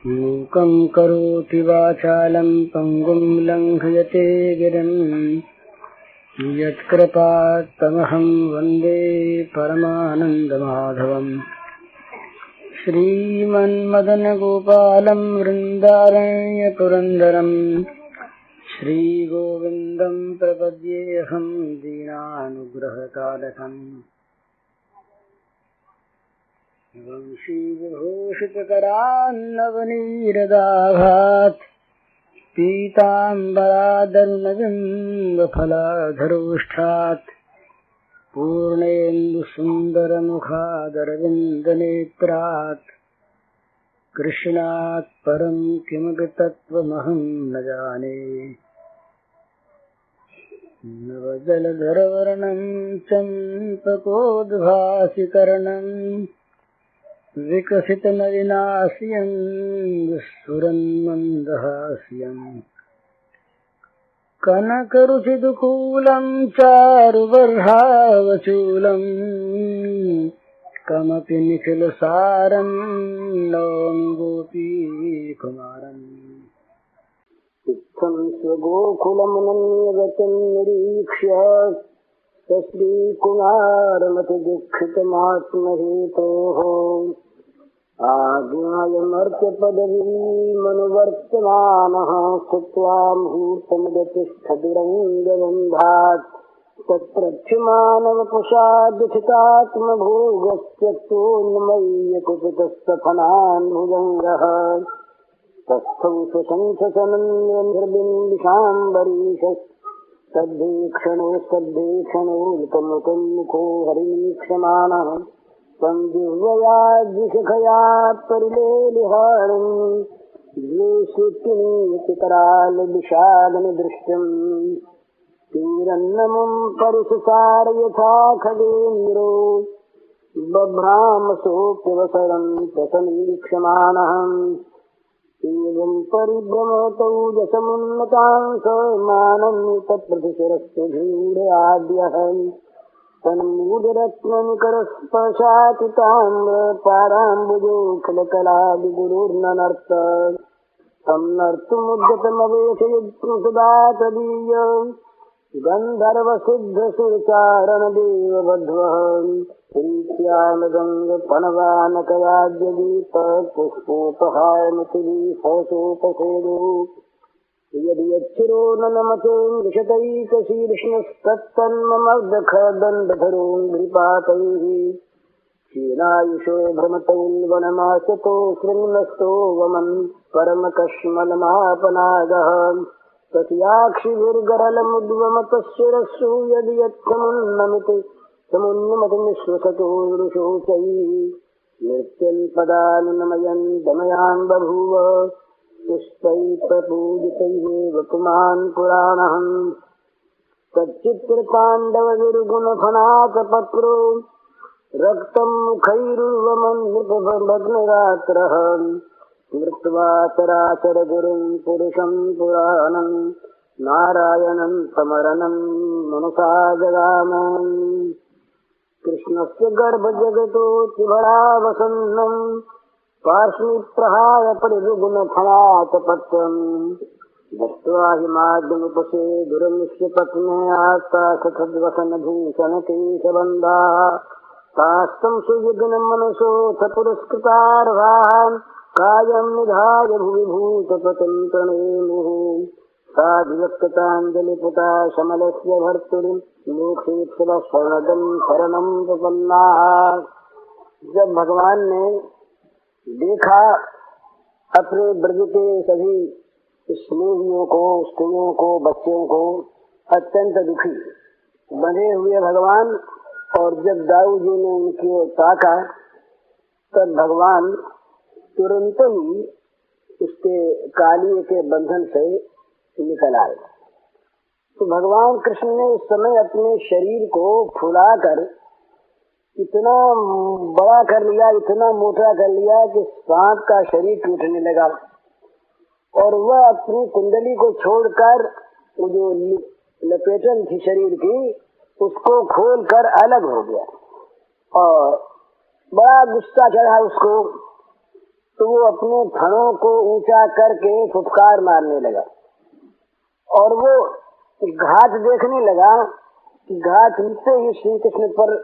मूकं करोति वाचालं पङ्गुं लङ्घयते गिरिं यत्कृपात्तमहं वन्दे परमानन्दमाधवम्। श्रीमन्मदनगोपालं वृन्दारण्यपुरन्दरं श्रीगोविन्दं प्रपद्येऽहं दीनानुग्रहकालकम्। वंशीविभूषितकरान्नवनीरदाभात् पीताम्बरादर्णबिम्बफलाधरोष्ठात् पूर्णेन्दुसुन्दरमुखादरविन्दनेत्रात् कृष्णात् परं किमपि तत्त्वमहं न जाने। नवजलधरवर्णं चम्पकोद्भासिकर्णम् विकसितनलिनास्यं विस्फुरन्मन्दहास्यम् कनकरुचिदुकूलं चारुबर्हावचूलं कमपि निखिलसारं नौमि गोपीकुमारम्। इत्थं स्वगोकुलमनन्यगतं निरीक्ष्य श्रीकुमारमतिदुःखितमात्महेतोः आज्ञायमर्त्यपदवीमनुवर्तमानः स्थित्वा मुहूर्तमुदतिष्ठदुरङ्गबन्धात् तत्प्रक्षमाणवपुषाद्यथितात्मभोगस्त्यक्तोन्मय्यकुपितस्तफनान् तस्थौ स्वशंससनन्यन्धर्बिम्बिशाम्बरीशः स्तब्धेक्षणोल्कमुखं मुखो हरिमीक्षमाणः तं जिह्वयाद्विषखया परिलेलिहाणम् द्वेषितरालविषादनिदृष्टम् तीरन्नमुं परिससार यथा खगेन्द्रो बभ्रामसोऽप्यवसरं तसमीक्षमाणः। एवं परिभ्रमतौ दशमुन्नतांसमानन्वितप्रतिशिरस्तु धूढाद्यः तन्मूलरत्ननिकरस्पर्शातिताम्रपाराम्बुजोऽखिलकलादिगुरुर्नर्त तं नर्तुमुद्यतमवेशयित्वा सदा तदीय गन्धर्वसिद्धसुरचारणदेवबध्वः प्रीत्यानगङ्गपणवानकवाद्यगीत पुष्पोपहारमितिलीसोपसेदो यदि यच्छिरो न नमते विशतैकशीर्ष्णस्तत्तन्ममर्दखदण्डधरोऽङ्घ्रिपातैः क्षीणायुषो भ्रमतौल्वनमासतो शृङ्नस्तो वमन् परमकश्मलमापनागः तस्याक्षिभिर्गरलमुद्वमतशिरस्सु यदि यत्समुन्नमिते समुन्नमतिनिःश्वसतो वृषोचैः नृत्यल्पदानुनमयन् दमयान् बभूव पुष्पैः प्रपूजितैः पुमान् पुराणः तच्चित्रताण्डवविर्गुणफणाकपत्रो रक्तं मुखैरुर्वमन् नृपभग्नगात्रः स्मृत्वा चराचरगुरुं पुरुषं पुराणं नारायणं समरणं मनसा जगाम। कृष्णस्य गर्भजगतोऽतिभरावसन्नं पार्श्वप्रहाय परिरुग्णफणाकपत्रम् दत्त्वा हिमाद्यमुपसे गुरुमिष्यपत्ने आस्तासखद्वसनभूषणकेशबन्धाः तास्तं सुविघ्नमनसोऽथ पुरस्कृतार्हान् कायं निधाय भुवि भूतपतिं प्रणेमुः साधिवक्ताञ्जलिपुता शमलस्य भर्तुरीं मोक्षेत्सवशरणदं शरणं प्रपन्नाः। जब भगवान ने देखा अपने ब्रज के सभी स्नेहियों को, स्त्रियों को, बच्चों को अत्यंत दुखी बने हुए भगवान, और जब दाऊ जी ने उनकी ओर ताका तब भगवान तुरंत ही उसके कालिए के बंधन से निकल आए। तो भगवान कृष्ण ने उस समय अपने शरीर को फुलाकर इतना बड़ा कर लिया, इतना मोटा कर लिया कि सांप का शरीर टूटने लगा, और वह अपनी कुंडली को छोड़कर वो जो लपेटन थी शरीर की उसको खोलकर अलग हो गया, और बड़ा गुस्सा चढ़ा उसको। तो वो अपने फणों को ऊंचा करके फुफकार मारने लगा और वो घात देखने लगा कि घात से ही श्री कृष्ण पर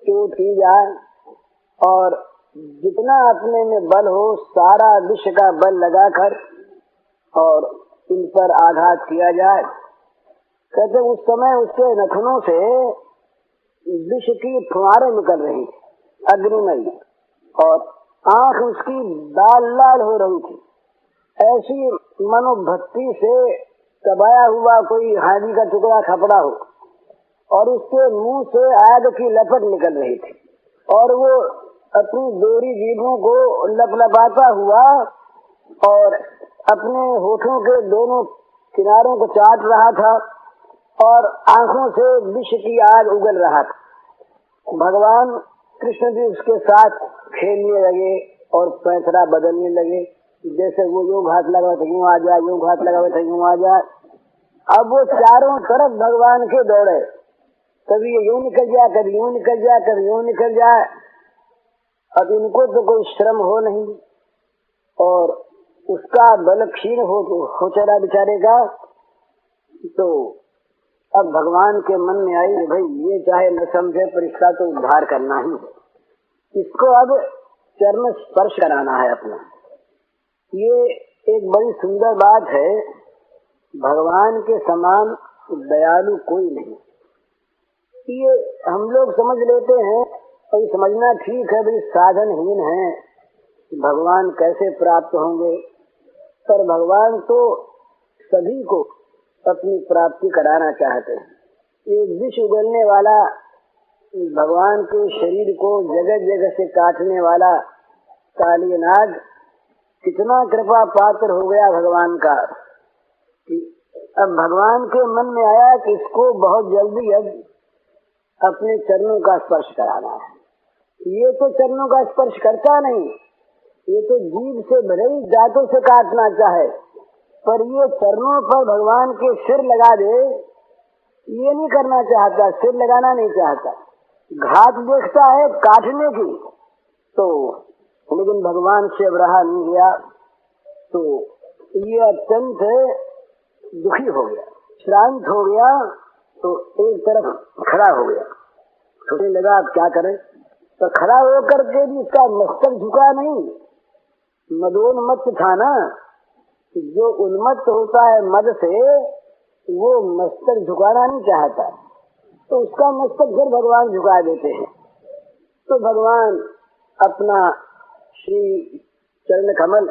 चोट की जाए और जितना अपने में बल हो सारा विश्व का बल लगाकर और इन पर आघात किया जाए। कहते उस समय उसके नखनों से विष की फुहारें निकल रही थी, अग्निमयी, और आंख उसकी लाल लाल हो रही थी। ऐसी मनोभक्ति से दबाया हुआ कोई हांडी का टुकड़ा खपड़ा हो और उसके मुंह से आग की लपट निकल रही थी और वो अपनी दोहरी जीभों को लपलपाता हुआ और अपने होठों के दोनों किनारों को चाट रहा था और आंखों से विष की आग उगल रहा था। भगवान कृष्ण भी उसके साथ खेलने लगे और पैंतरा बदलने लगे, जैसे वो यूं घात लगा था यूं आ जाए, यूं घात लगा था यूं आ जाए। अब वो चारों तरफ भगवान के दौड़े, कभी ये यूं निकल जाए, कभी यूं निकल जाए, कभी यूं निकल जाए। अब इनको तो कोई श्रम हो नहीं और उसका बल क्षीण हो चला बेचारे का। तो अब भगवान के मन में आई कि भाई ये चाहे न समझे पर इसका तो उद्धार करना ही है, इसको अब चरण स्पर्श कराना है अपना। ये एक बड़ी सुंदर बात है, भगवान के समान दयालु कोई नहीं। ये हम लोग समझ लेते हैं और ये समझना ठीक है भाई साधनहीन है, भगवान कैसे प्राप्त होंगे, पर भगवान तो सभी को अपनी प्राप्ति कराना चाहते हैं। ये विष उगलने वाला भगवान के शरीर को जगह जगह से काटने वाला काली नाग कितना कृपा पात्र हो गया भगवान का कि अब भगवान के मन में आया कि इसको बहुत जल्दी अब अपने चरणों का स्पर्श कराना है। ये तो चरणों का स्पर्श करता नहीं, ये तो जीभ से भले ही दांतों से काटना चाहे, पर ये चरणों पर भगवान के सिर लगा दे, ये नहीं करना चाहता, सिर लगाना नहीं चाहता। घात देखता है काटने की, तो लेकिन भगवान से अब रहा नहीं गया, तो ये अत्यंत दुखी हो गया, श्रांत हो गया, तो एक तरफ खड़ा हो गया, सोचने लगा अब क्या करे। तो खड़ा होकर के भी इसका मस्तक झुका नहीं, मदोन्मत्त था ना, जो उन्मत्त होता है मद से वो मस्तक झुकाना नहीं चाहता, तो उसका मस्तक फिर भगवान झुका देते हैं। तो भगवान अपना श्री चरण कमल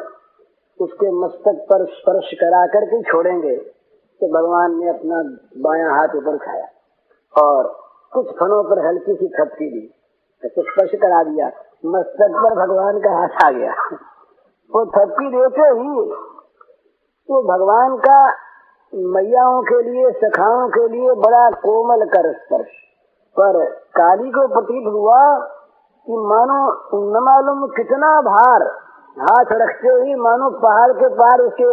उसके मस्तक पर स्पर्श करा करके छोड़ेंगे, तो भगवान ने अपना बायां हाथ ऊपर उठाया और कुछ फनों पर हल्की सी थपकी दी, तो स्पर्श करा दिया, मस्तक पर भगवान का हाथ आ गया। वो थपकी देते ही तो भगवान का मैयाओं के लिए, सखाओं के लिए बड़ा कोमल कर स्पर्श, पर काली को प्रतीत हुआ कि मानो न मालूम कितना भार हाथ रखते ही मानो पहाड़ के पार उसके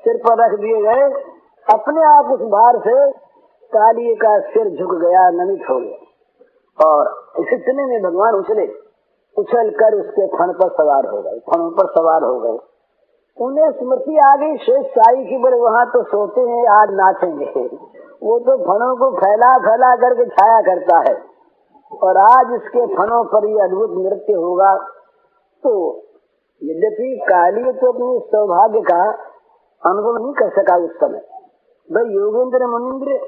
सिर पर रख दिए गए। अपने आप उस भार से काली का सिर झुक गया, नमित हो गया, और इतने में भगवान उछल कर उसके फण पर सवार हो गए, फणों पर सवार हो गए। उन्हें स्मृति आ गई शेष साई की, बोले वहाँ तो सोते हैं आज नाचेंगे, वो तो फणों को फैला फैला करके छाया करता है और आज इसके फणों पर ये अद्भुत नृत्य होगा। तो यद्यपि काली तो अपने सौभाग्य का अनुभव नहीं कर सका उस समय। भाई योगेंद्र मुनिंद्र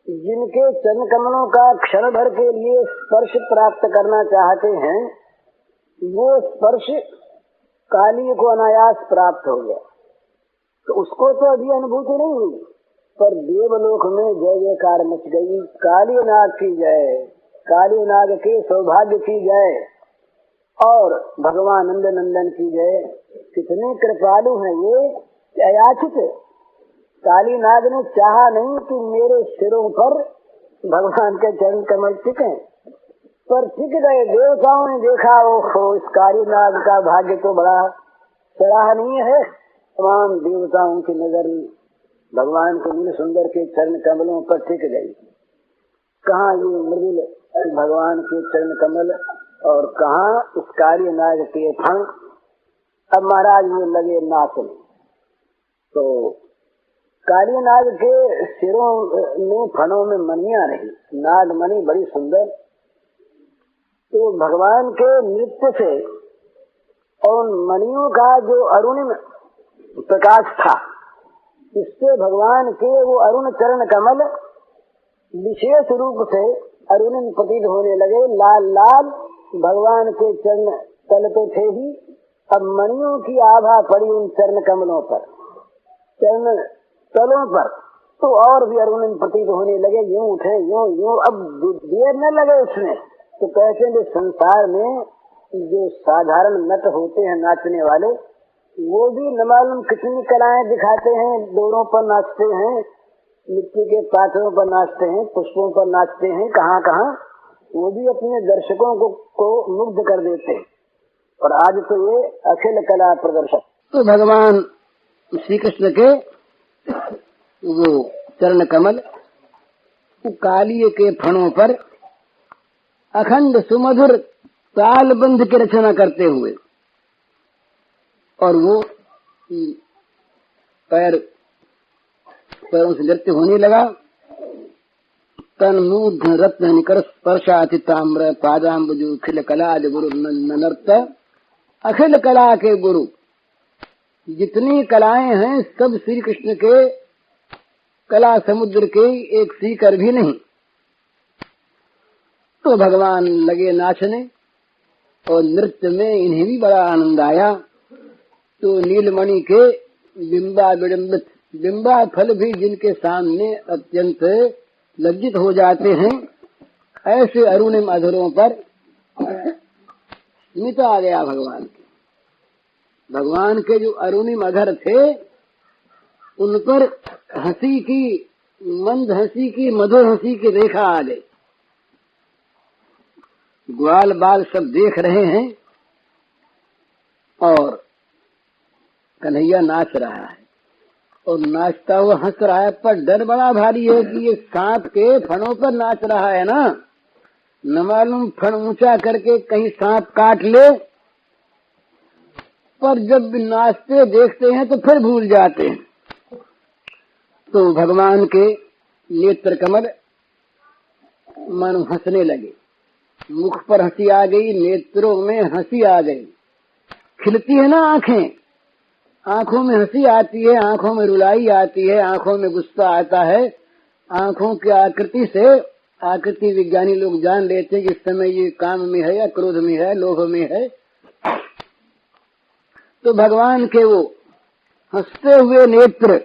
जिनके चरण कमलों का क्षण भर के लिए स्पर्श प्राप्त करना चाहते हैं, वो स्पर्श काली को अनायास प्राप्त हो गया, तो उसको तो अभी अनुभूति नहीं हुई, पर देवलोक में जय जयकार मच गई, काली नाग की जय, काली नाग के सौभाग्य की जय और भगवान नंद नंदन की जय। कितने कृपालु हैं ये, अयाचित काली नाग ने चाहा नहीं कि मेरे सिरों पर भगवान के चरण कमल टिके, पर टिक गए। देवताओं ने देखा, ओहो इस काली नाग का भाग्य तो बड़ा सराहनीय है। तमाम देवताओं की नजर भगवान के नील सुंदर के चरण कमलों पर टिक गई। कहाँ ये मृदुल भगवान के चरण कमल और कहाँ इस काली नाग के फण। अब महाराज वो लगे नाचने। तो काली नाग के सिरों में फणों में मणियां रही, नागमणि बड़ी सुंदर। तो भगवान के नृत्य से और मणियों का जो अरुणिम प्रकाश था, इससे भगवान के वो अरुण चरण कमल विशेष रूप से अरुणिम प्रतीत होने लगे। लाल लाल भगवान के चरण तल पे थे ही, अब मणियों की आभा पड़ी उन चरण कमलों पर, चरण तलों पर, तो और भी अरुणिम प्रतीत होने लगे। यूं उठे यूं यूं, अब देर न लगे उसमें। तो कहते हैं संसार में जो साधारण नट होते हैं नाचने वाले, वो भी न मालूम कितनी कलाएं दिखाते हैं। डोरों पर नाचते हैं, मिट्टी के पात्रों पर नाचते हैं, पुष्पों पर नाचते हैं, कहाँ कहाँ वो भी अपने दर्शकों को मुग्ध कर देते हैं। और आज तो ये अखिल कला प्रदर्शक। तो भगवान श्री कृष्ण के वो चरण कमल कालिए के फणों पर अखंड सुमधुर तालबंध की रचना करते हुए, और वो पैरों से नृत्य होने लगा। तन्मूर्ध रत्न निकर स्पर्शाति ताम्र पादाम्बुजु अखिल कला गुरु नर्त। अखिल कला के गुरु, जितनी कलाएं हैं सब श्री कृष्ण के कला समुद्र के एक सीकर भी नहीं। तो भगवान लगे नाचने और नृत्य में इन्हें भी बड़ा आनंद आया। तो नीलमणि के बिंबा विडम्बित बिंबा फल भी जिनके सामने अत्यंत लज्जित हो जाते हैं, ऐसे अरुणिम अधरों पर स्मित आ गया भगवान के। भगवान के जो अरुणिम अधर थे, उन पर हंसी की, मंद हंसी की, मधुर हंसी की रेखा आ गई। ग्वाल बाल सब देख रहे हैं और कन्हैया नाच रहा है और नाचता हुआ हंस रहा है। पर डर बड़ा भारी है कि ये सांप के फणों पर नाच रहा है ना, न मालूम फण ऊंचा करके कहीं सांप काट ले। पर जब नाचते देखते हैं तो फिर भूल जाते हैं। तो भगवान के नेत्र कमल मानो हंसने लगे, मुख पर हंसी आ गई, नेत्रों में हंसी आ गई। खिलती है ना आंखें, आंखों में हंसी आती है, आंखों में रुलाई आती है, आंखों में गुस्सा आता है। आंखों की आकृति से आकृति विज्ञानी लोग जान लेते हैं कि इस समय ये काम में है या क्रोध में है, लोभ में है। तो भगवान के वो हंसते हुए नेत्र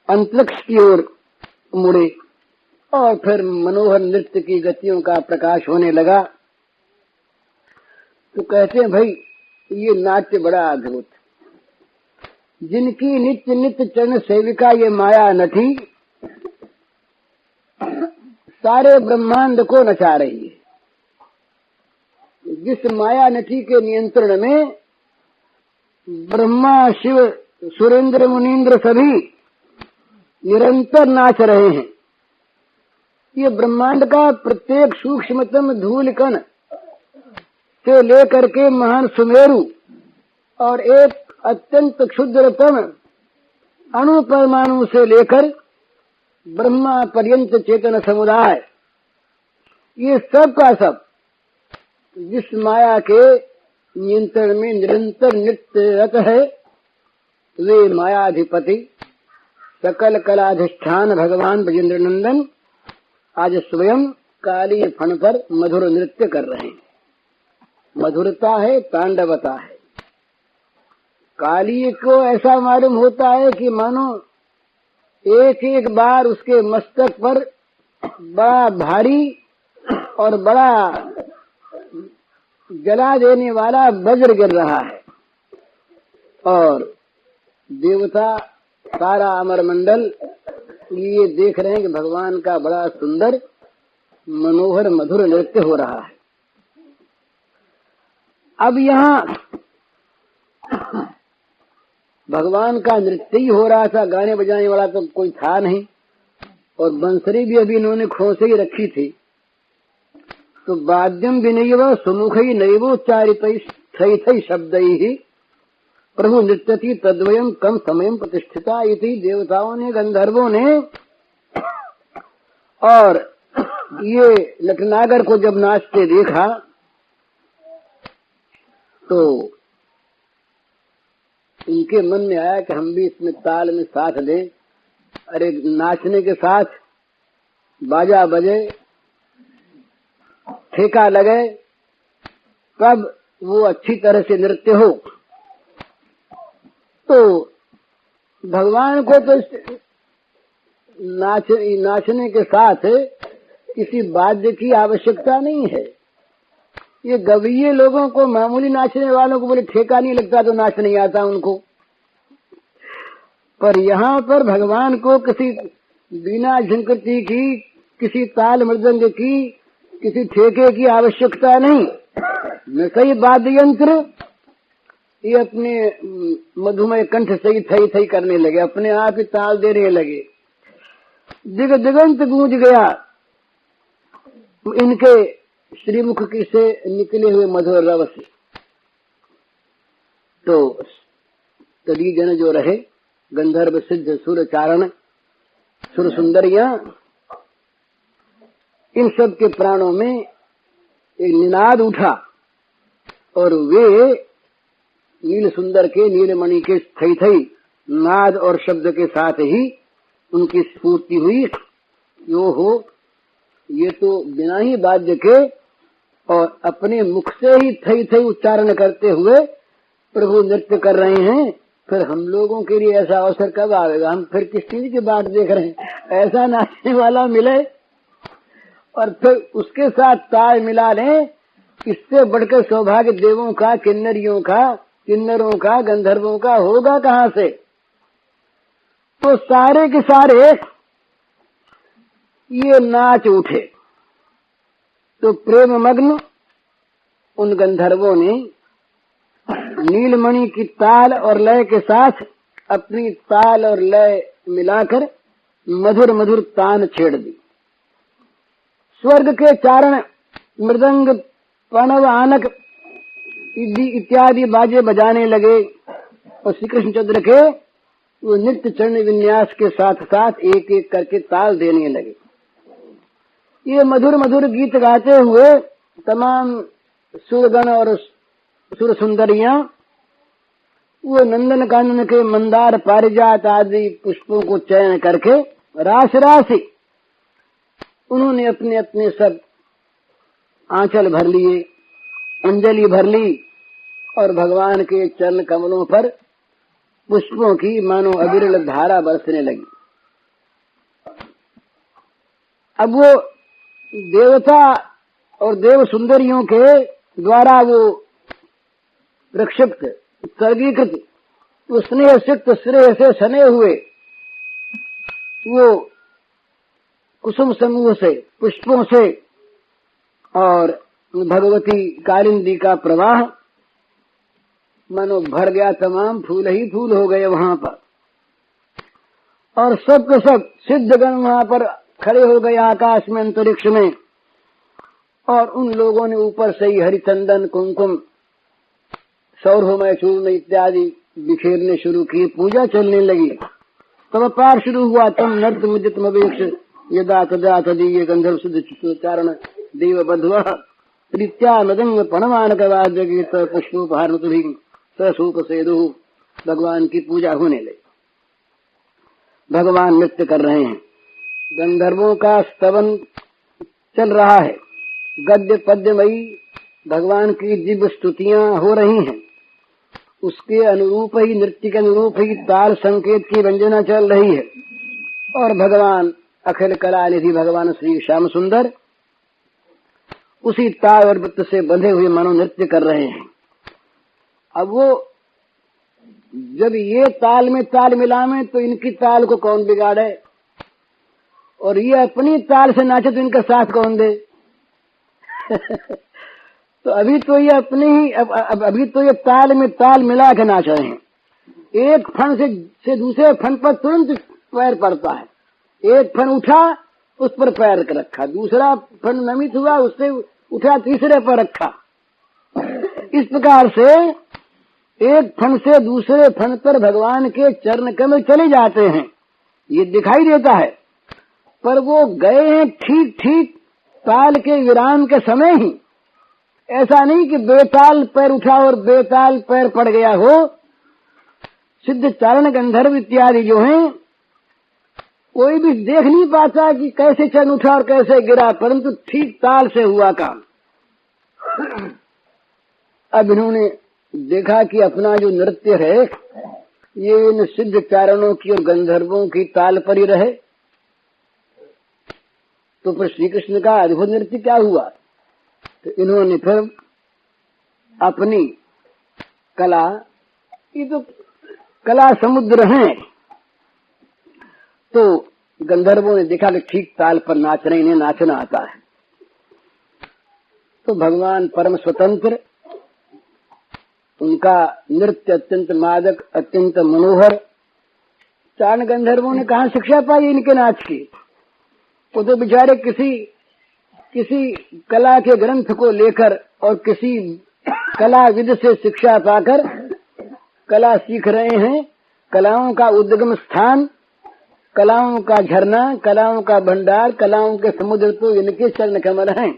अंतरिक्ष की ओर मुड़े और फिर मनोहर नृत्य की गतियों का प्रकाश होने लगा। तो कहते हैं भाई ये नाट्य बड़ा अद्भुत, जिनकी नित्य नित्य चरण सेविका ये माया नठी सारे ब्रह्मांड को नचा रही है। जिस माया नठी के नियंत्रण में ब्रह्मा शिव सुरेंद्र मुनीन्द्र सभी निरंतर नाच रहे हैं। ये ब्रह्मांड का प्रत्येक सूक्ष्मतम धूल कण से लेकर के महान सुमेरु और एक अत्यंत क्षुद्रतम अणु परमाणु से लेकर ब्रह्मा पर्यंत चेतन समुदाय, ये सब का सब जिस माया के नियंत्रण में निरंतर नृत्यरत है, वे मायाधिपति सकल कलाधिष्ठान भगवान ब्रजेंद्र नंदन आज स्वयं काली फण पर मधुर नृत्य कर रहे हैं। मधुरता है, तांडवता है। काली को ऐसा मालूम होता है कि मानो एक एक बार उसके मस्तक पर बड़ा भारी और बड़ा जला देने वाला वज्र गिर रहा है। और देवता सारा अमर मंडल ये देख रहे हैं कि भगवान का बड़ा सुंदर मनोहर मधुर नृत्य हो रहा है। अब यहाँ भगवान का नृत्य ही हो रहा था, गाने बजाने वाला तो कोई था नहीं, और बंसरी भी अभी इन्होंने खोसे ही रखी थी। तो वाद्यम विनयव सुमुख ही नैवोच्चारित थई शब्द ही प्रभु नृत्यति तद्वयम कम समयम प्रतिष्ठिता इति देवताओं ने, गंधर्वों ने और ये नटनागर को जब नाचते देखा तो उनके मन में आया कि हम भी इसमें ताल में साथ दें। अरे नाचने के साथ बाजा बजे, ठेका लगे, कब वो अच्छी तरह से नृत्य हो। तो भगवान को तो नाचने के साथ किसी वाद्य की आवश्यकता नहीं है। ये गवीये लोगों को, मामूली नाचने वालों को बोले ठेका नहीं लगता तो नाच नहीं आता उनको। पर यहाँ पर भगवान को किसी बीना झंकृति की, किसी ताल मृदंग की, किसी ठेके की आवश्यकता नहीं। न कई वाद्य यंत्र ये अपने मधुमय कंठ से ही थई थई करने लगे, अपने आप ही ताल देने लगे। दिग दिगंत गूंज गया इनके श्रीमुख की से निकले हुए मधुर रव से। तो तभी जन जो रहे, गंधर्व सिद्ध सुर चारण सुर सुंदरियां, इन सब के प्राणों में एक निनाद उठा और वे नील सुंदर के, नीलमणि के थई थई नाद और शब्द के साथ ही उनकी स्फूर्ति हुई। यो हो, ये तो बिना ही वाद्य के और अपने मुख से ही थई थई उच्चारण करते हुए प्रभु नृत्य कर रहे हैं। फिर हम लोगों के लिए ऐसा अवसर कब आएगा? हम फिर किस चीज की बात देख रहे हैं? ऐसा नाचने वाला मिले और फिर उसके साथ ताल मिला लें, इससे बढ़कर सौभाग्य देवों का, किन्नरियों का, किन्नरों का, गंधर्वों का होगा कहाँ से? तो सारे के सारे ये नाच उठे। तो प्रेम मग्न उन गंधर्वों ने नीलमणि की ताल और लय के साथ अपनी ताल और लय मिलाकर मधुर मधुर तान छेड़ दी। स्वर्ग के चारण मृदंग, प्रणव, आनक इत्यादि बाजे बजाने लगे और श्री कृष्णचंद्र के वो नित्य चरण विन्यास के साथ साथ एक एक करके ताल देने लगे। ये मधुर मधुर गीत गाते हुए तमाम सुरगण और सुर सुंदरियां वो नंदन कानन के मंदार, पारिजात आदि पुष्पों को चयन करके रास राशि उन्होंने अपने अपने सब आंचल भर लिए, अंजलि भर ली और भगवान के चरण कमलों पर पुष्पों की मानो अविरल धारा बरसने लगी। अब वो देवता और देव सुंदरियों के द्वारा वो रक्षित, सर्गीकृत, वो स्नेह सिक्त श्रेय से सने हुए वो कुसुम समूह से, पुष्पों से और भगवती कालिंदी का प्रवाह मानो भर गया, तमाम फूल ही फूल हो गए वहां पर। और सब के सब सिद्धगण वहां पर खड़े हो गए आकाश में, अंतरिक्ष में, और उन लोगों ने ऊपर से ही हरिचंदन, कुमकुम, सौरभमय चूर्ण इत्यादि बिखेरने शुरू किए। पूजा चलने लगी। तब पार शुरू हुआ। तम नर्त मुदित मवेक्ष यदा तदा तदीय गंधर्व सिद्ध चारण देव बधुआ प्रीत्या मदंग पणमान कवाद्य गीत पुष्पोपहार सूप सेदु। भगवान की पूजा होने लगी। भगवान नृत्य कर रहे हैं। गंधर्वों का स्तवन चल रहा है। गद्य पद्यमयी भगवान की दिव्य स्तुतियां हो रही हैं। उसके अनुरूप ही, नृत्य के अनुरूप ही ताल संकेत की व्यंजना चल रही है। और भगवान अखिल कला निधि भगवान श्री श्याम सुंदर उसी ताल और वृत्त से बंधे हुए मानो नृत्य कर रहे हैं। अब वो जब ये ताल में ताल मिलावे तो इनकी ताल को कौन बिगाड़े, और ये अपनी ताल से नाचे तो इनका साथ कौन दे। तो अभी तो ये अपनी ही अभी तो ये ताल में ताल मिला के नाच रहे हैं। एक फन से दूसरे फन पर तुरंत पैर पड़ता है। एक फन उठा, उस पर पैर रखा, दूसरा फन नमित हुआ, उससे उठा, तीसरे पर रखा। इस प्रकार से एक फण से दूसरे फण पर भगवान के चरण कमल चले जाते हैं, ये दिखाई देता है। पर वो गए हैं ठीक ठीक ताल के विराम के समय ही। ऐसा नहीं कि बेताल पैर उठा और बेताल पैर पड़ गया हो। सिद्ध चारण गंधर्व इत्यादि जो हैं, कोई भी देख नहीं पाता कि कैसे चरण उठा और कैसे गिरा, परंतु ठीक ताल से हुआ काम। अब इन्होंने देखा कि अपना जो नृत्य है ये इन सिद्ध चारणों की और गंधर्वों की ताल पर ही रहे। तो फिर श्री कृष्ण का अद्भुत नृत्य क्या हुआ? तो इन्होंने फिर अपनी कला, ये तो कला समुद्र हैं, तो गंधर्वों ने देखा कि ठीक ताल पर नाच रहे, इन्हें नाचना आता है। तो भगवान परम स्वतंत्र, उनका नृत्य अत्यंत मादक, अत्यंत मनोहर। चारण गंधर्वों ने कहाँ शिक्षा पाई इनके नाच की? वो तो बेचारे किसी कला के ग्रंथ को लेकर और किसी कलाविद से शिक्षा पाकर कला सीख रहे हैं। कलाओं का उद्गम स्थान, कलाओं का झरना, कलाओं का भंडार, कलाओं के समुद्र तो इनके चरण कमल हैं।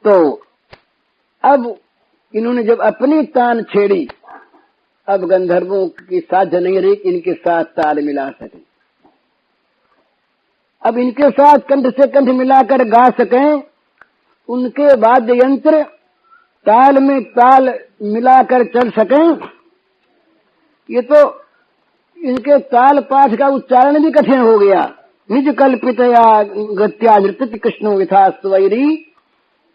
तो अब इन्होंने जब अपनी तान छेड़ी, अब गंधर्वों की साध्य नहीं रही कि इनके साथ ताल मिला सके। अब इनके साथ कंठ से कंठ मिलाकर गा सकें, उनके वाद्य यंत्र ताल में ताल मिलाकर चल सकें, ये तो इनके ताल पाठ का उच्चारण भी कठिन हो गया। निज कल्पितया गत्या नृत्य कृष्णो यथा स्वैरी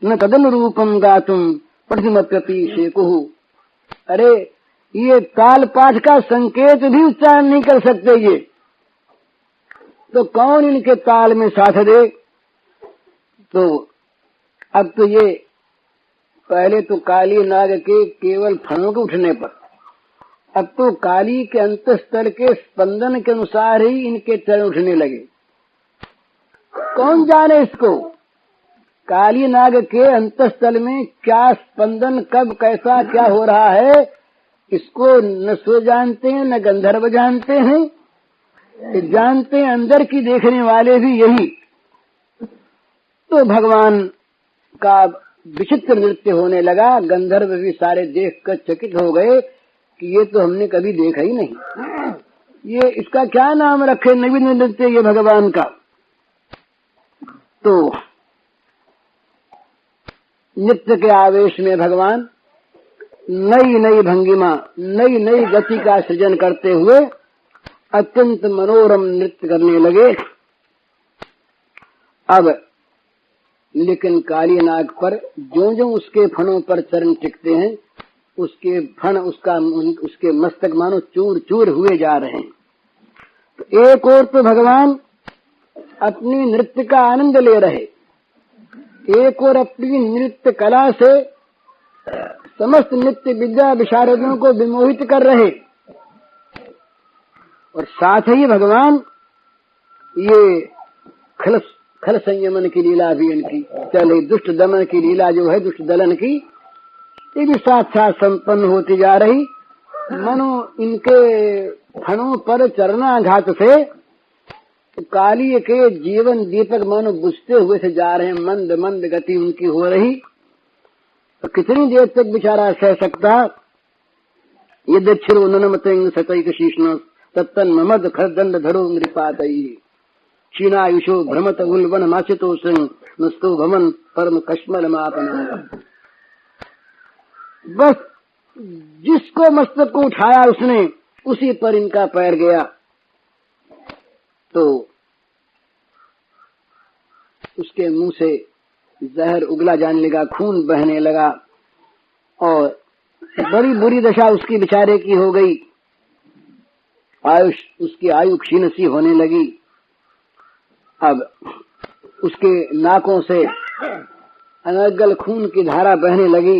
न तदनुरूपम गातुम प्रतिमत्यपि शेकुहु। अरे ये ताल पाठ का संकेत भी उच्चारण नहीं कर सकते ये, तो कौन इनके ताल में साथ दे? तो अब तो ये पहले तो काली नाग के केवल फणों के उठने पर, अब तो काली के अंतस्थल के स्पंदन के अनुसार ही इनके चरण उठने लगे। कौन जाने इसको, काली नाग के अंतस्थल में क्या स्पंदन, कब कैसा क्या हो रहा है, इसको न सो जानते हैं न गंधर्व जानते हैं। जानते हैं अंदर की देखने वाले भी यही। तो भगवान का विचित्र नृत्य होने लगा। गंधर्व भी सारे देखकर चकित हो गए कि ये तो हमने कभी देखा ही नहीं, ये इसका क्या नाम रखे, नवीन नृत्य ये भगवान का। तो नृत्य के आवेश में भगवान नई नई भंगिमा, नई नई गति का सृजन करते हुए अत्यंत मनोरम नृत्य करने लगे। अब लेकिन काली नाग पर जो जो उसके फणों पर चरण टिकते हैं, उसके फण, उसके मस्तक मानो चूर चूर हुए जा रहे हैं। तो एक और तो भगवान अपनी नृत्य का आनंद ले रहे, एक और अपनी नृत्य कला से समस्त नृत्य विद्या विशारदों को विमोहित कर रहे, और साथ ही भगवान ये खल संयमन की लीला भी इनकी चले, दुष्ट दमन की लीला जो है, दुष्ट दलन की, ये भी साथ साथ संपन्न होती जा रही। मानो इनके फणों पर चरणाघात से काली के जीवन दीपक मानो बुझते हुए से जा रहे हैं, मंद मंद गति उनकी हो रही। तो कितनी देर तक बेचारा सह सकता? ये दक्षिणो ननमतें सतैक शीष्ण तत्तन ममद खरदंड धरो नृपातई क्षीणायुषो भ्रमत उल्वन माचितो सिंह नस्तो भमन परम कश्मल मापन। बस जिसको मस्तक को उठाया उसने, उसी पर इनका पैर गया। तो उसके मुंह से जहर उगला जाने लगा, खून बहने लगा, और बड़ी बुरी दशा उसकी बेचारे की हो गई। उसकी आयु क्षीण सी होने लगी। अब उसके नाकों से अनर्गल खून की धारा बहने लगी।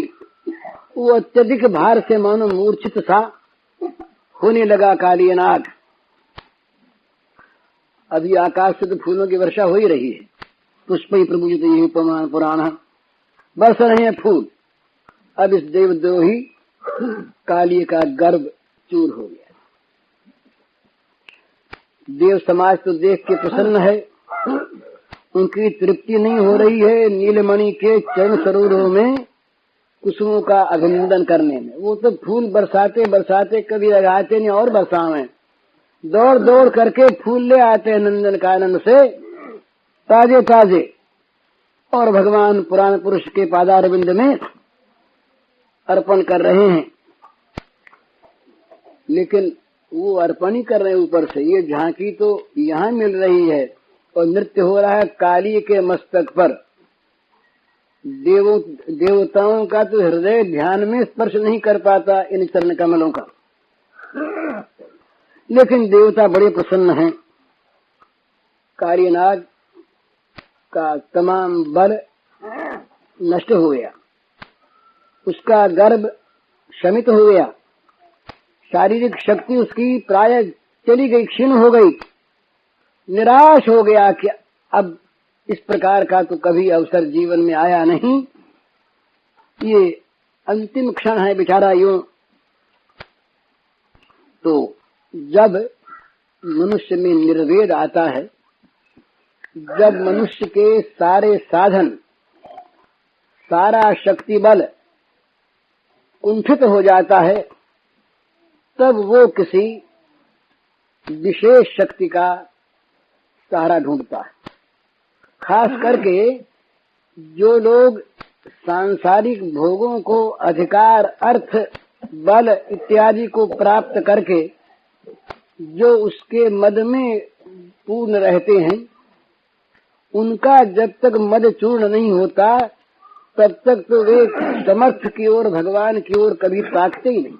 वो अत्यधिक भार से मानो मूर्छित सा होने लगा काली नाग। अभी आकाश से तो फूलों की वर्षा हो ही रही है, पुष्प ही प्रभु यही पुराण बरस रहे हैं फूल। अब इस देवद्रोही काली का गर्भ चूर हो गया। देव समाज तो देख के प्रसन्न है, उनकी तृप्ति नहीं हो रही है नीलमणि के चरण सरोवरों में कुसुमों का अभिनंदन करने में। वो तो फूल बरसाते बरसाते कभी लगाते नहीं और बरसावें, दौड़ दौड़ करके फूल ले आते हैं नंदन कानन से ताजे ताजे, और भगवान पुराण पुरुष के पादारविंद में अर्पण कर रहे हैं। लेकिन वो अर्पण ही कर रहे हैं ऊपर से, ये झांकी तो यहाँ मिल रही है और नृत्य हो रहा है काली के मस्तक पर। देवताओं का तो हृदय ध्यान में स्पर्श नहीं कर पाता इन चरण कमलों का, लेकिन देवता बड़े प्रसन्न हैं। कालीनाग का तमाम बल नष्ट हो गया, उसका गर्भ शमित हो गया, शारीरिक शक्ति उसकी प्राय चली गई, क्षीण हो गई, निराश हो गया कि अब इस प्रकार का तो कभी अवसर जीवन में आया नहीं, ये अंतिम क्षण है बेचारा यूं। तो जब मनुष्य में निर्वेद आता है, जब मनुष्य के सारे साधन, सारा शक्ति बल कुंठित हो जाता है, तब वो किसी विशेष शक्ति का सहारा ढूंढता है। खास करके जो लोग सांसारिक भोगों को, अधिकार, अर्थ, बल इत्यादि को प्राप्त करके जो उसके मद में पूर्ण रहते हैं, उनका जब तक मद चूर्ण नहीं होता तब तक तो वे समर्थ की ओर, भगवान की ओर कभी ताकते ही नहीं।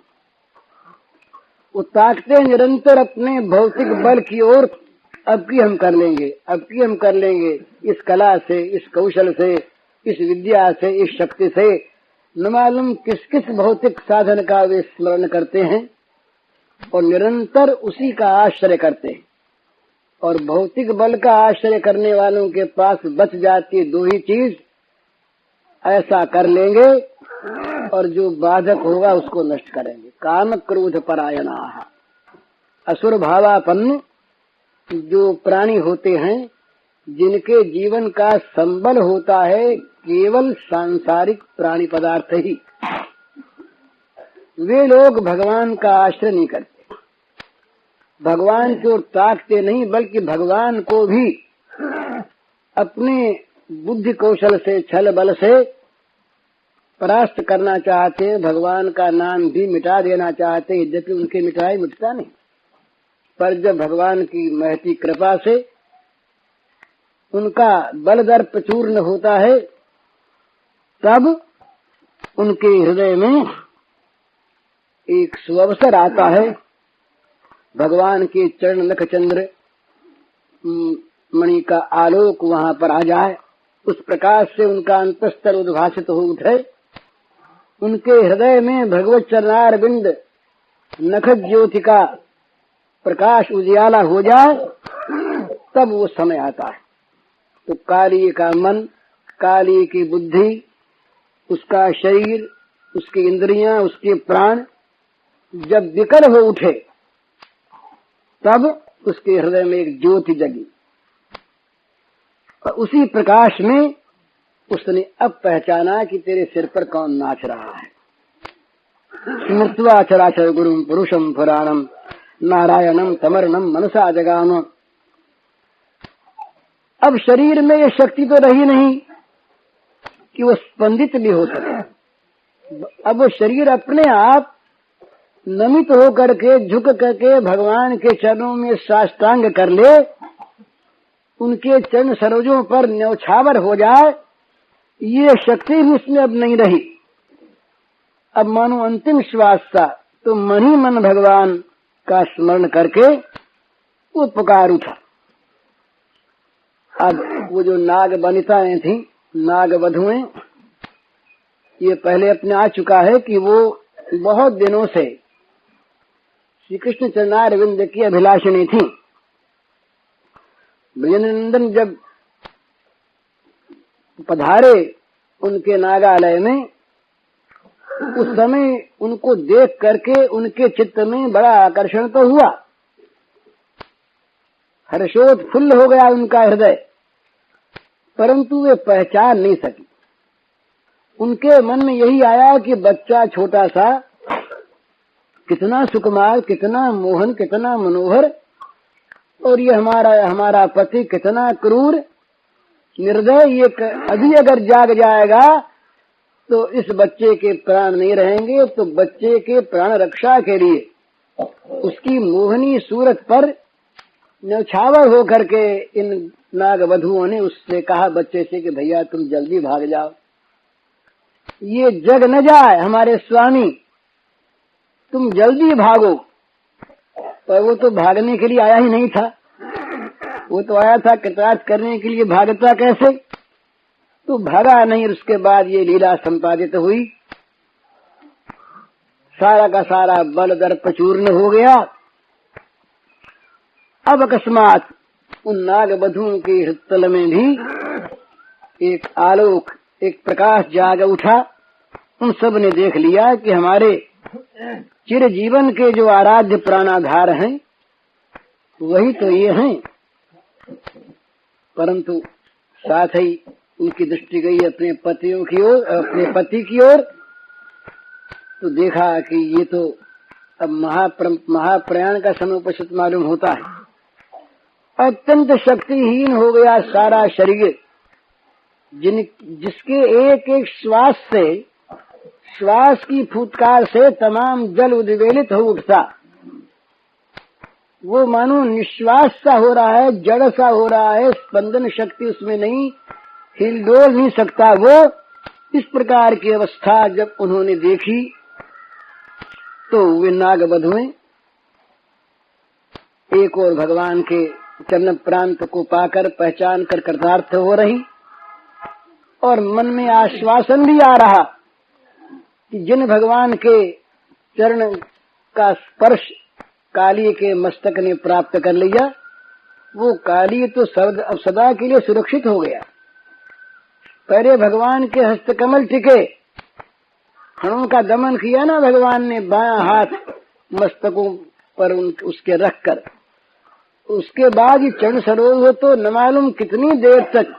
वो ताकते निरंतर अपने भौतिक बल की ओर, अब की हम कर लेंगे, अब की हम कर लेंगे, इस कला से, इस कौशल से, इस विद्या से, इस शक्ति से, न मालूम किस किस भौतिक साधन का वे स्मरण करते हैं और निरंतर उसी का आश्रय करते हैं। और भौतिक बल का आश्रय करने वालों के पास बच जाती दो ही चीज, ऐसा कर लेंगे और जो बाधक होगा उसको नष्ट करेंगे। काम क्रोध परायणा, असुर भावापन्न जो प्राणी होते हैं, जिनके जीवन का संबल होता है केवल सांसारिक प्राणी पदार्थ ही, वे लोग भगवान का आश्रय नहीं करते, भगवान की ओर ताकते नहीं, बल्कि भगवान को भी अपने बुद्धि कौशल से, छल बल से परास्त करना चाहते हैं, भगवान का नाम भी मिटा देना चाहते हैं, यद्यपि उनके मिटाए मिटता नहीं। पर जब भगवान की महती कृपा से उनका बल दर्प चूर्ण होता है, तब उनके हृदय में एक सुअवसर आता है, भगवान के चरण नख चंद्र मणि का आलोक वहां पर आ जाए, उस प्रकाश से उनका अंतस्तर उद्भासित हो उठे, उनके हृदय में भगवत चरणार बिंद नख ज्योति का प्रकाश उजियाला हो जाए, तब वो समय आता है। तो काली का मन, काली की बुद्धि, उसका शरीर, उसकी इंद्रियां, उसके प्राण जब विकल हो उठे, तब उसके हृदय में एक ज्योति जगी और उसी प्रकाश में उसने अब पहचाना कि तेरे सिर पर कौन नाच रहा है। स्मृत्वा चराचर गुरुम पुरुषम पुराणम नारायणम तमर्णम मनसा जगाम। अब शरीर में ये शक्ति तो रही नहीं कि वो स्पंदित भी हो सके। अब वो शरीर अपने आप नमित हो करके, झुक करके भगवान के चरणों में साष्टांग कर ले, उनके चरण सरोजों पर न्यौछावर हो जाए, ये शक्ति भी उसमें अब नहीं रही। अब मानो अंतिम श्वास था, तो मन ही मन भगवान का स्मरण करके वो पुकार उठा। अब वो जो नाग वनिताएं थी, नाग वधुएं, ये पहले अपने आ चुका है कि वो बहुत दिनों से श्री कृष्ण चरणारविंद की अभिलाषिणी थी। ब्रजनंदन जब पधारे उनके नागालय में, उस समय उनको देख करके उनके चित्त में बड़ा आकर्षण तो हुआ, हर्षोत्फुल्ल हो गया उनका हृदय, परंतु वे पहचान नहीं सकी। उनके मन में यही आया कि बच्चा छोटा सा कितना सुकुमार, कितना मोहन, कितना मनोहर, और ये हमारा पति कितना क्रूर निर्दय, ये अभी अगर जाग जाएगा तो इस बच्चे के प्राण नहीं रहेंगे। तो बच्चे के प्राण रक्षा के लिए उसकी मोहनी सूरत पर न्यौछावर होकर के इन नाग वधुओं ने उससे कहा बच्चे से कि भैया तुम जल्दी भाग जाओ, ये जग न जाए हमारे स्वामी, तुम जल्दी भागो। पर वो तो भागने के लिए आया ही नहीं था, वो तो आया था कृतार्थ करने के लिए, भागता कैसे? तो भागा नहीं। उसके बाद ये लीला संपादित हुई, सारा का सारा बल दर्प चूर्ण हो गया। अब अकस्मात उन नाग वधुओं के हृदय में भी एक आलोक, एक प्रकाश जाग उठा। उन सब ने देख लिया कि हमारे चिर जीवन के जो आराध्य प्राणाधार हैं वही तो ये हैं। परंतु साथ ही उनकी दृष्टि गई अपने पतियों की ओर, अपने पति की ओर, तो देखा कि ये तो अब महाप्रयाण का समय उपस्थित मालूम होता है। अत्यंत शक्तिहीन हो गया सारा शरीर, जिसके एक एक श्वास से, श्वास की फुटकार से तमाम जल उद्वेलित हो उठता। वो मानो निश्वास सा हो रहा है, जड़ सा हो रहा है, स्पंदन शक्ति उसमें नहीं, हिलडोल नहीं सकता वो। इस प्रकार की अवस्था जब उन्होंने देखी तो वे नाग वधुएं एक और भगवान के चरण प्रांत को पाकर पहचान कर कृतार्थ हो रही, और मन में आश्वासन भी आ रहा कि जिन भगवान के चरण का स्पर्श काली के मस्तक ने प्राप्त कर लिया, वो काली तो सदा के लिए सुरक्षित हो गया। पहले भगवान के हस्तकमल टिके, हणों का दमन किया ना भगवान ने, बायां हाथ मस्तकों पर उसके रखकर, उसके बाद ही चरण सरोज हो तो न मालूम कितनी देर तक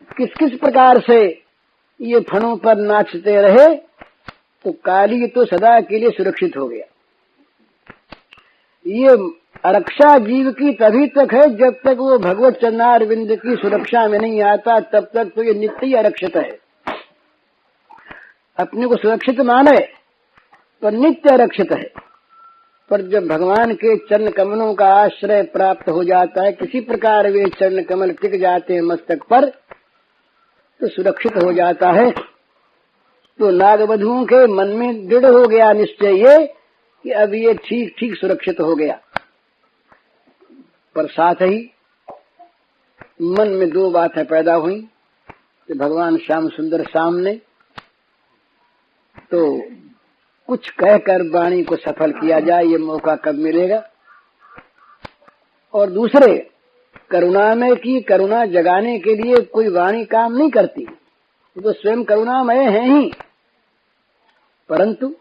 किस किस प्रकार से ये फणों पर नाचते रहे। तो काली तो सदा के लिए सुरक्षित हो गया। ये आरक्षा जीव की तभी तक है जब तक वो भगवत चरणारविंद की सुरक्षा में नहीं आता, तब तक तो ये नित्य ही आरक्षित है। अपने को सुरक्षित माने पर नित्य आरक्षित है। पर जब भगवान के चरण कमलों का आश्रय प्राप्त हो जाता है, किसी प्रकार वे चरण कमल टिक जाते हैं मस्तक पर, तो सुरक्षित हो जाता है। तो नागवधुओं के मन में दृढ़ हो गया निश्चय ये कि अब ये ठीक ठीक सुरक्षित हो गया। पर साथ ही मन में दो बातें पैदा हुई कि भगवान श्याम सुंदर सामने, तो कुछ कहकर वाणी को सफल किया जाए, ये मौका कब मिलेगा। और दूसरे, करुणामय की करुणा जगाने के लिए कोई वाणी काम नहीं करती, वो तो स्वयं करुणामय है ही। परंतु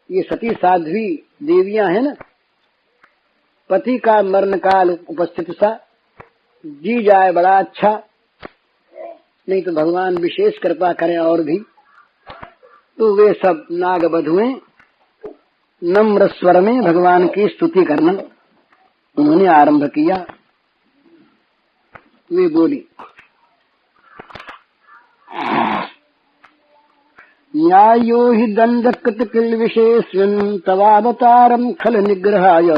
ये सती साध्वी देवियां है ना, पति का मरण काल उपस्थित सा, जी जाए बड़ा अच्छा, नहीं तो भगवान विशेष कृपा करें और भी। तो वे सब नाग वधुएं नम्र स्वर में भगवान की स्तुति करना उन्होंने आरंभ किया। वे बोली, न्यायो हि दंडकृत किल विशेषं तवावतारं खल निग्रहाय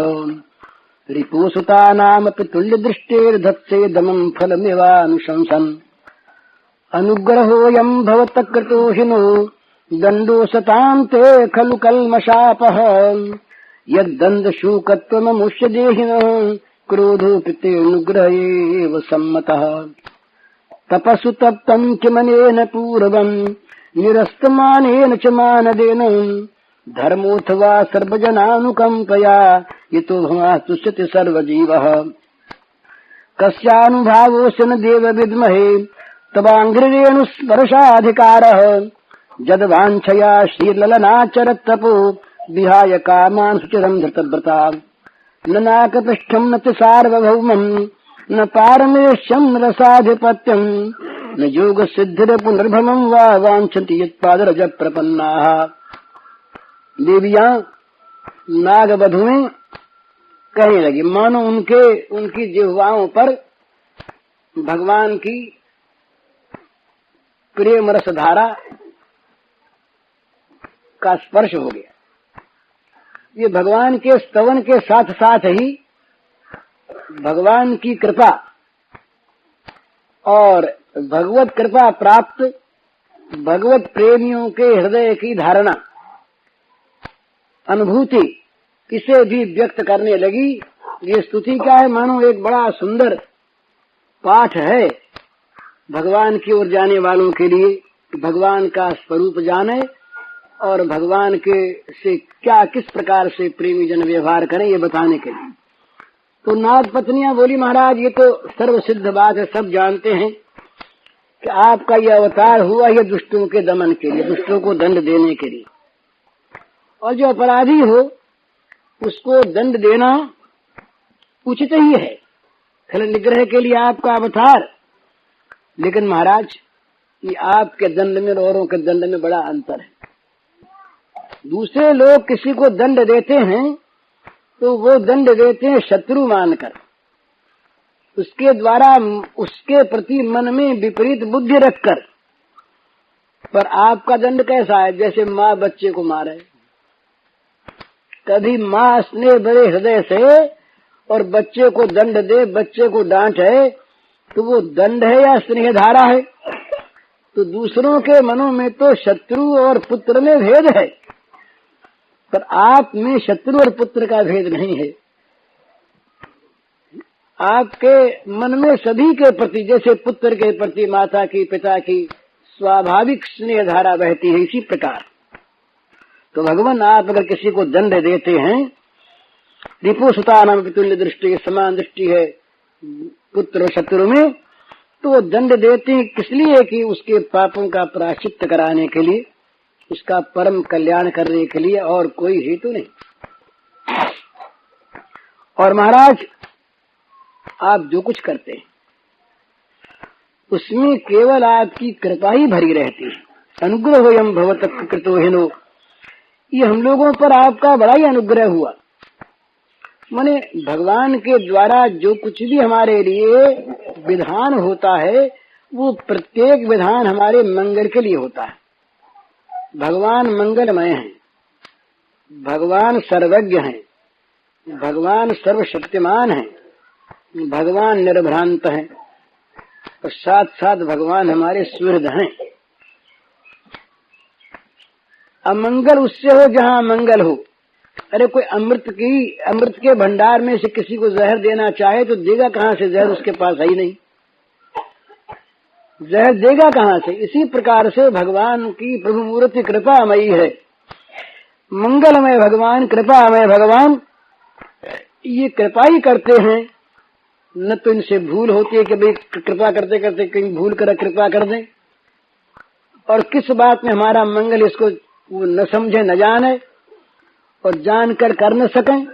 रिपुसुता नाम तुल्य दृष्टेर्धत्से दमं फलमिवानुशंसन् अनुग्रहोऽयं भवत कृतो हिनो दंडो सतां ते खलु कल्मषापः यद्दण्डशूकत्वममुष्य देहिनः क्रोधोऽपि तेऽनुग्रहेव सम्मतः तपसु तप्तं किमनेन पूर्वम् निरस्तमानेन च मानदेन धर्मोऽथवा सर्वजनानुकम्पया यतो भवास्तुष्यति सर्वजीवः कस्यानुभावोऽस्य न देव विद्महे तवाङ्घ्रिरेणुस्पर्शाधिकारः जद वांछया श्रीललनाचरत तपो विहाय कामान सुचिरम धृतव्रता न नाकपृष्ठम न सार्वभौमम् न पारमेश्यम रसाधिपत्यम न योग सिद्धिर पुनर्भवम वा वांछन्ति यत्पादरज प्रपन्नाः। देवियां नागवधुएं कहने लगी, मानो उनकी जिह्वाओं पर भगवान की प्रेम रस धारा का स्पर्श हो गया। ये भगवान के स्तवन के साथ साथ ही भगवान की कृपा और भगवत कृपा प्राप्त भगवत प्रेमियों के हृदय की धारणा अनुभूति इसे भी व्यक्त करने लगी। ये स्तुति क्या है, मानो एक बड़ा सुंदर पाठ है भगवान की ओर जाने वालों के लिए, भगवान का स्वरूप जाने और भगवान के से क्या किस प्रकार से प्रेमी जन व्यवहार करें ये बताने के लिए। तो नाथ पत्नियां बोली, महाराज ये तो सर्वसिद्ध बात है, सब जानते हैं कि आपका यह अवतार हुआ ये दुष्टों के दमन के लिए, दुष्टों को दंड देने के लिए, और जो अपराधी हो उसको दंड देना उचित ही है, खल निग्रह के लिए आपका अवतार। लेकिन महाराज ये आपके दंड में और औरों के दंड में बड़ा अंतर है। दूसरे लोग किसी को दंड देते हैं तो वो दंड देते हैं शत्रु मानकर, उसके द्वारा उसके प्रति मन में विपरीत बुद्धि रखकर। पर आपका दंड कैसा है, जैसे माँ बच्चे को मारे। कभी माँ स्नेह बड़े हृदय से और बच्चे को दंड दे, बच्चे को डांटे, तो वो दंड है या स्नेह धारा है? तो दूसरों के मनों में तो शत्रु और पुत्र में भेद है, पर आप में शत्रु और पुत्र का भेद नहीं है। आपके मन में सभी के प्रति, जैसे पुत्र के प्रति माता की पिता की स्वाभाविक स्नेह धारा बहती है, इसी प्रकार तो भगवान आप अगर किसी को दंड देते हैं, रिपुसुता नाम तुल्य दृष्टि, समान दृष्टि है पुत्र शत्रु में, तो वो दंड देते हैं किस लिए कि उसके पापों का प्रायश्चित्त कराने के लिए, उसका परम कल्याण करने के लिए, और कोई हेतु नहीं। और महाराज आप जो कुछ करते हैं उसमें केवल आपकी कृपा ही भरी रहती है। अनुग्रहोयम भवतः कृतो हेनो, ये हम लोगों पर आपका बड़ा ही अनुग्रह हुआ। माने भगवान के द्वारा जो कुछ भी हमारे लिए विधान होता है वो प्रत्येक विधान हमारे मंगल के लिए होता है। भगवान मंगलमय हैं, भगवान सर्वज्ञ हैं, भगवान सर्वशक्तिमान हैं, भगवान निर्भ्रांत हैं, और साथ साथ भगवान हमारे सुहृद हैं। अमंगल उससे हो जहाँ मंगल हो। अरे कोई अमृत के भंडार में से किसी को जहर देना चाहे तो देगा कहाँ से, जहर उसके पास है ही नहीं, जहर देगा कहाँ से। इसी प्रकार से भगवान की प्रभु मूर्ति कृपामयी है, मंगलमय भगवान, कृपामय भगवान, ये कृपा ही करते हैं। न तो इनसे भूल होती है कि भाई कृपा करते करते कहीं भूल कर कृपा कर दें, और किस बात में हमारा मंगल इसको वो न समझे न जाने और जानकर कर न सकें।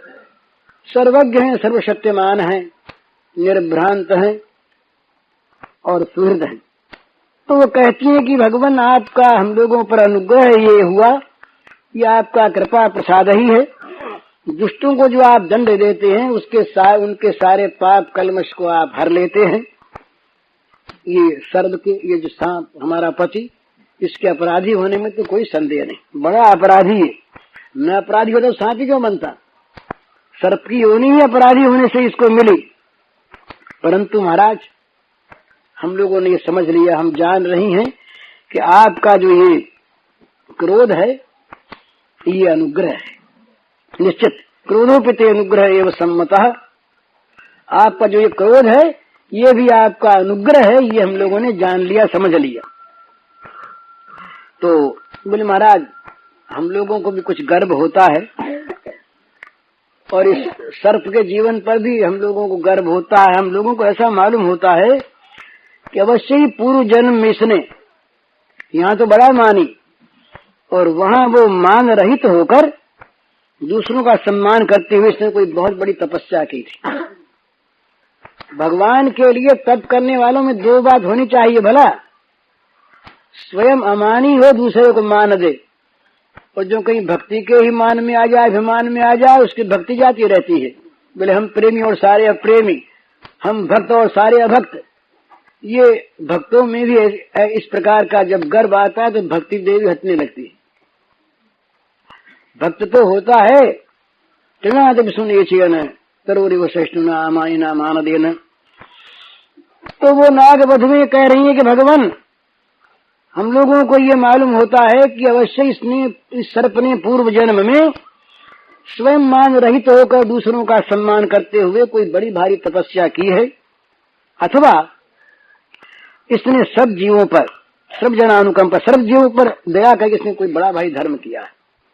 सर्वज्ञ हैं, सर्वशक्तिमान हैं, निर्भ्रांत हैं और सुहृद हैं। तो वो कहती है कि भगवान आपका हम लोगों पर अनुग्रह ये हुआ, ये आपका कृपा प्रसाद ही है। दुष्टों को जो आप दंड देते हैं उनके सारे पाप कलमश को आप हर लेते हैं। ये सर्प के, ये जो सांप हमारा पति, इसके अपराधी होने में तो कोई संदेह नहीं, बड़ा अपराधी है। न अपराधी हो तो सांप ही क्यों बनता? सर्प की योनि ही अपराधी होने से इसको मिली। परंतु महाराज हम लोगों ने ये समझ लिया, हम जान रही हैं कि आपका जो ये क्रोध है ये अनुग्रह है। निश्चित क्रोधोपिते अनुग्रह एवं सम्मतः, आपका जो ये क्रोध है ये भी आपका अनुग्रह है, ये हम लोगों ने जान लिया, समझ लिया। तो बोले महाराज हम लोगों को भी कुछ गर्व होता है, और इस सर्प के जीवन पर भी हम लोगों को गर्व होता है। हम लोगों को ऐसा मालूम होता है कि अवश्य ही पूर्व जन्म में इसने, यहाँ तो बड़ा मानी, और वहां वो मान रहित होकर दूसरों का सम्मान करते हुए इसने कोई बहुत बड़ी तपस्या की थी। भगवान के लिए तप करने वालों में दो बात होनी चाहिए, भला स्वयं अमानी हो, दूसरे को मान दे, और जो कहीं भक्ति के ही मान में आ जाए, अभिमान में आ जाए, उसकी भक्ति जाती रहती है। बोले हम प्रेमी और सारे अप्रेमी, हम भक्त और सारे अभक्त। ये भक्तों में भी इस प्रकार का जब गर्व आता है तो भक्ति देवी हटने लगती है। भक्त तो होता है टिना जब सुनिए चेन तरोरी वशिष्ठुना अमायना मान देना। तो वो नाग वध में कह रही है कि भगवान, हम लोगों को ये मालूम होता है कि अवश्य इस सर्प ने पूर्व जन्म में स्वयं मान रहित होकर दूसरों का सम्मान करते हुए कोई बड़ी भारी तपस्या की है, अथवा इसने सब जीवों पर, सब जनानुकंपा, सब जीवों पर दया करके इसने कोई बड़ा भारी धर्म किया है।